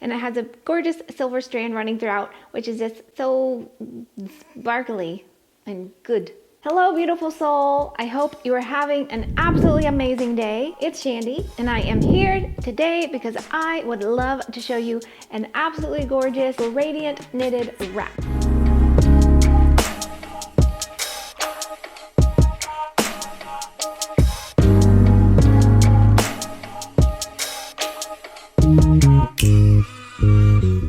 And it has a gorgeous silver strand running throughout, which is just so sparkly and good. Hello, beautiful soul. I hope you are having an absolutely amazing day. It's Chandi, and I am here today because I would love to show you an absolutely gorgeous, radiant knitted wrap.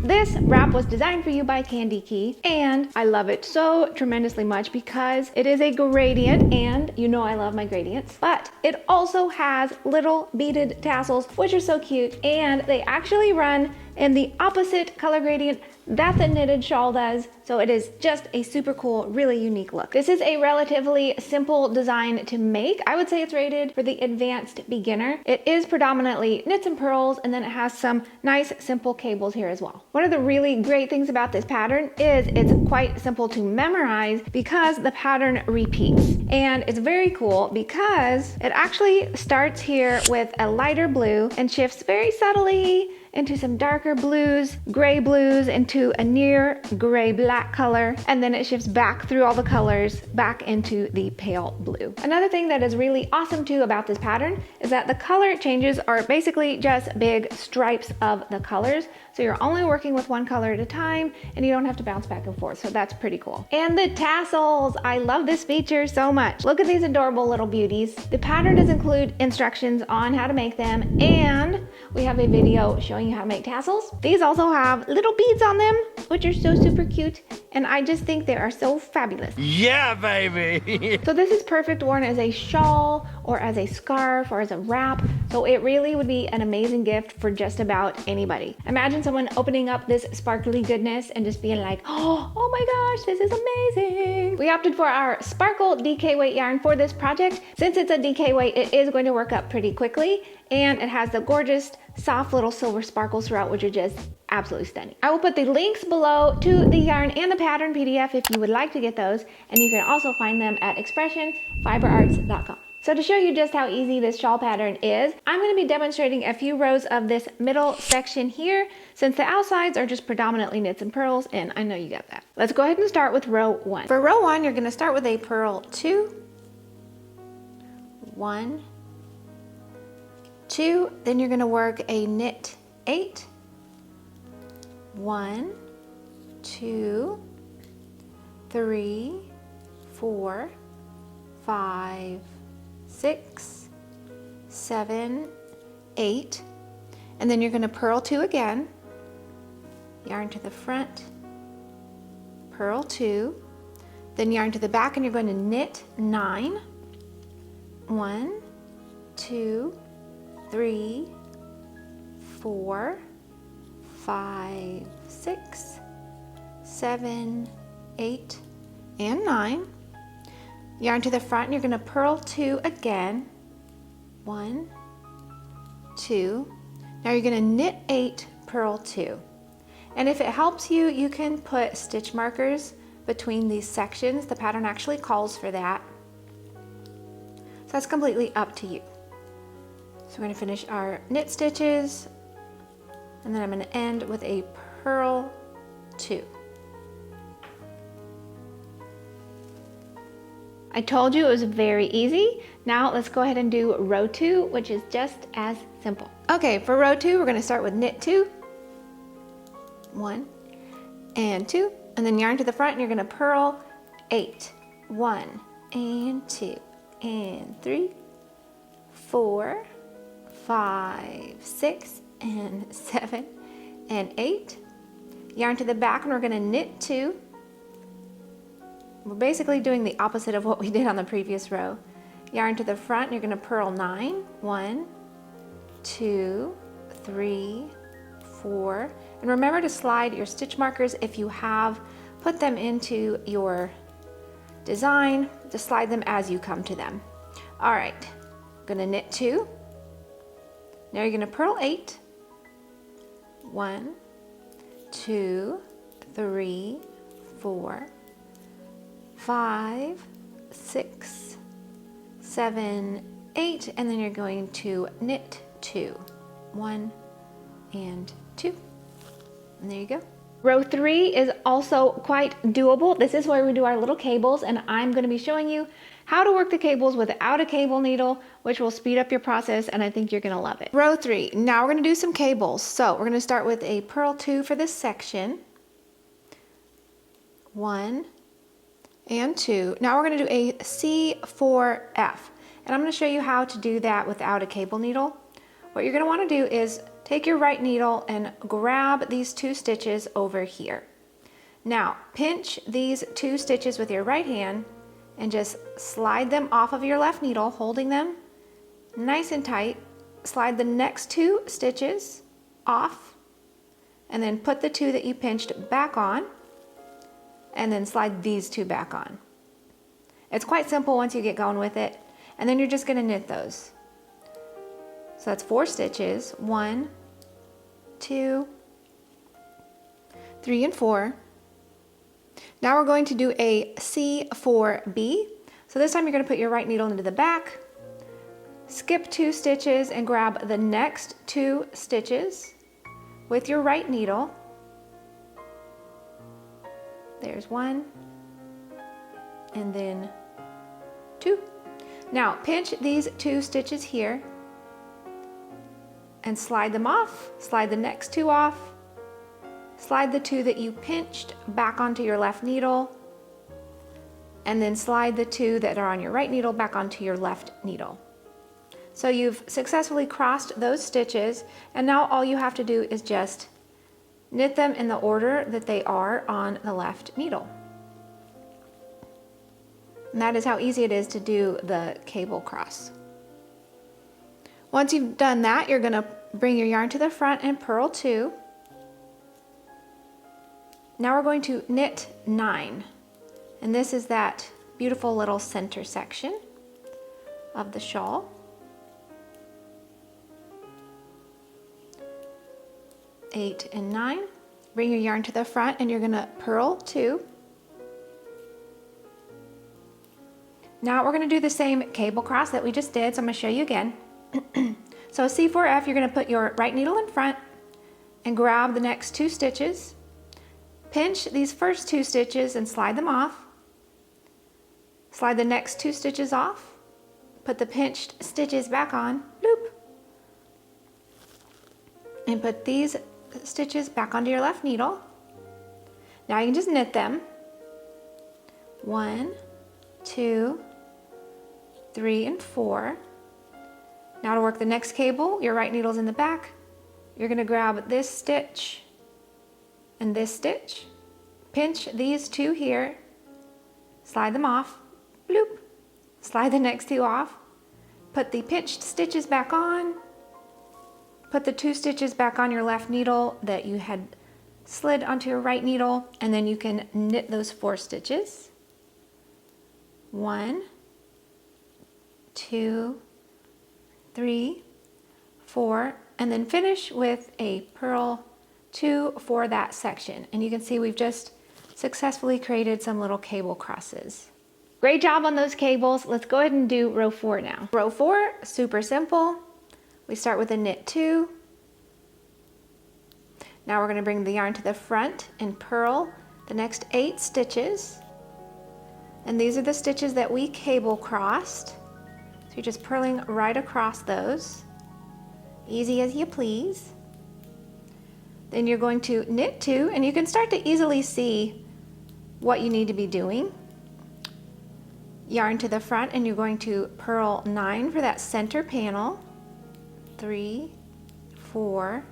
This wrap was designed for you by Chandi, and I love it so tremendously much because it is a gradient, and you know I love my gradients, but it also has little beaded tassels, which are so cute, and they actually run in the opposite color gradient that the knitted shawl does, so it is just a super cool, really unique look. This is a relatively simple design to make. I would say it's rated for the advanced beginner. It is predominantly knits and purls, and then it has some nice simple cables here as well. One of the really great things about this pattern is it's quite simple to memorize because the pattern repeats. And it's very cool because it actually starts here with a lighter blue and shifts very subtly into some darker blues, gray blues, into a near gray black color, and then it shifts back through all the colors back into the pale blue. Another thing that is really awesome too about this pattern is that the color changes are basically just big stripes of the colors, so you're only working with one color at a time and you don't have to bounce back and forth, so that's pretty cool. And the tassels, I love this feature so much. Look at these adorable little beauties. The pattern does include instructions on how to make them, and we have a video showing you how to make tassels. These also have little beads on them, which are so super cute, and I just think they are so fabulous. Yeah, baby! So this is perfect worn as a shawl or as a scarf or as a wrap, so it really would be an amazing gift for just about anybody. Imagine someone opening up this sparkly goodness and just being like, oh my gosh, this is amazing. We opted for our sparkle DK weight yarn for this project. Since it's a DK weight, it is going to work up pretty quickly, and it has the gorgeous soft little silver sparkles throughout, which are just absolutely stunning. I will put the links below to the yarn and the pattern PDF if you would like to get those, and you can also find them at expressionfiberarts.com. So to show you just how easy this shawl pattern is, I'm going to be demonstrating a few rows of this middle section here, since the outsides are just predominantly knits and purls, and I know you got that. Let's go ahead and start with row 1. For row 1, you're going to start with a purl 2, 1, 2, then you're going to work a knit 8, 1, 2, 3, 4, 5, 6, 7, 8, and then you're going to purl 2 again, yarn to the front, purl 2, then yarn to the back, and you're going to knit 9, 1, 2, 3, 4, 5, 6, 7, 8, and 9. Yarn to the front, and you're going to purl 2 again. 1, 2. Now you're going to knit 8, purl 2. And if it helps you, you can put stitch markers between these sections. The pattern actually calls for that. So that's completely up to you. So we're going to finish our knit stitches, and then I'm going to end with a purl 2. I told you it was very easy. Now let's go ahead and do row 2, which is just as simple. Okay, for row 2, we're going to start with knit 2, 1 and 2, and then yarn to the front, and you're going to purl 8, 1 and 2 and 3, 4, 5, 6, and 7, and 8. Yarn to the back, and we're going to knit 2. We're basically doing the opposite of what we did on the previous row. Yarn to the front, and you're going to purl 9, 1, 2, 3, 4, and remember to slide your stitch markers if you have put them into your design. Just slide them as you come to them. All right, I'm going to knit 2. Now you're going to purl 8, 1, 2, 3, 4, 5, 6, 7, 8, and then you're going to knit 2, 1 and 2. And there you go. Row 3 is also quite doable. This is where we do our little cables, and I'm going to be showing you how to work the cables without a cable needle, which will speed up your process, and I think you're going to love it. Row 3, now we're going to do some cables. So we're going to start with a purl 2 for this section. 1 and 2. Now we're going to do a C4F, and I'm going to show you how to do that without a cable needle. What you're going to want to do is take your right needle and grab these 2 stitches over here. Now pinch these 2 stitches with your right hand and just slide them off of your left needle, holding them nice and tight. Slide the next 2 stitches off, and then put the 2 that you pinched back on, and then slide these 2 back on. It's quite simple once you get going with it, and then you're just going to knit those. So that's 4 stitches, 1, 2, 3, and 4. Now we're going to do a C4B. So this time you're going to put your right needle into the back, skip 2 stitches, and grab the next 2 stitches with your right needle. There's 1, and then 2. Now pinch these 2 stitches here and slide them off, slide the next 2 off, slide the 2 that you pinched back onto your left needle, and then slide the 2 that are on your right needle back onto your left needle. So you've successfully crossed those stitches, and now all you have to do is just knit them in the order that they are on the left needle. And that is how easy it is to do the cable cross. Once you've done that, you're going to bring your yarn to the front and purl 2. Now we're going to knit 9, and this is that beautiful little center section of the shawl. 8 and 9. Bring your yarn to the front and you're going to purl 2. Now we're going to do the same cable cross that we just did, so I'm going to show you again. So C4F, you're going to put your right needle in front and grab the next 2 stitches. Pinch these first 2 stitches and slide them off. Slide the next 2 stitches off. Put the pinched stitches back on. Loop. And put these stitches back onto your left needle. Now you can just knit them. 1, 2, 3, and 4. Now to work the next cable, your right needle's in the back. You're going to grab this stitch and this stitch. Pinch these 2 here. Slide them off. Bloop. Slide the next 2 off. Put the pinched stitches back on. Put the 2 stitches back on your left needle that you had slid onto your right needle, and then you can knit those 4 stitches. 1, 2, 3, 4, and then finish with a purl 2 for that section. And you can see we've just successfully created some little cable crosses. Great job on those cables. Let's go ahead and do row 4 now. Row 4, super simple. We start with a knit 2. Now we're going to bring the yarn to the front and purl the next 8 stitches. And these are the stitches that we cable crossed. So you're just purling right across those. Easy as you please. Then you're going to knit 2, and you can start to easily see what you need to be doing. Yarn to the front, and you're going to purl 9 for that center panel. 3, 4,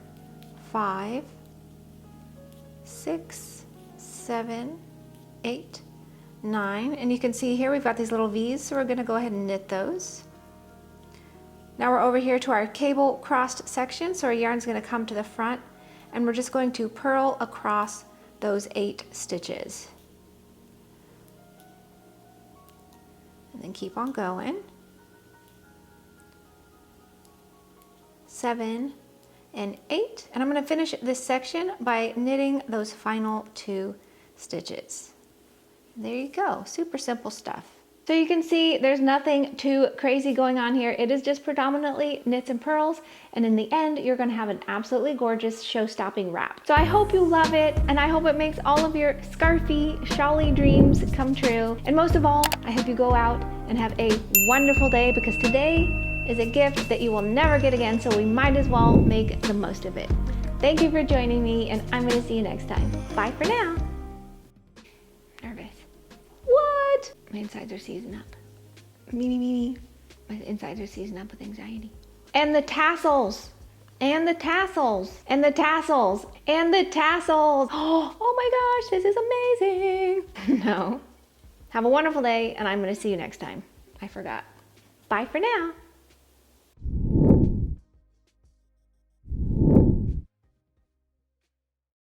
5, 6, 7, 8, 9. And you can see here we've got these little V's, so we're going to go ahead and knit those. Now we're over here to our cable crossed section, so our yarn's going to come to the front, and we're just going to purl across those 8 stitches. And then keep on going. 7 and 8, and I'm going to finish this section by knitting those final 2 stitches. There you go, super simple stuff. So you can see there's nothing too crazy going on here. It is just predominantly knits and purls. And in the end, you're gonna have an absolutely gorgeous show-stopping wrap. So I hope you love it, and I hope it makes all of your scarfy, shawly dreams come true. And most of all, I hope you go out and have a wonderful day, because today is a gift that you will never get again, so we might as well make the most of it. Thank you for joining me, and I'm gonna see you next time. Bye for now. Nervous. What? My insides are seizing up. Me. My insides are seizing up with anxiety. And the tassels. And the tassels. And the tassels. And the tassels. Oh my gosh, this is amazing. No. Have a wonderful day, and I'm gonna see you next time. I forgot. Bye for now.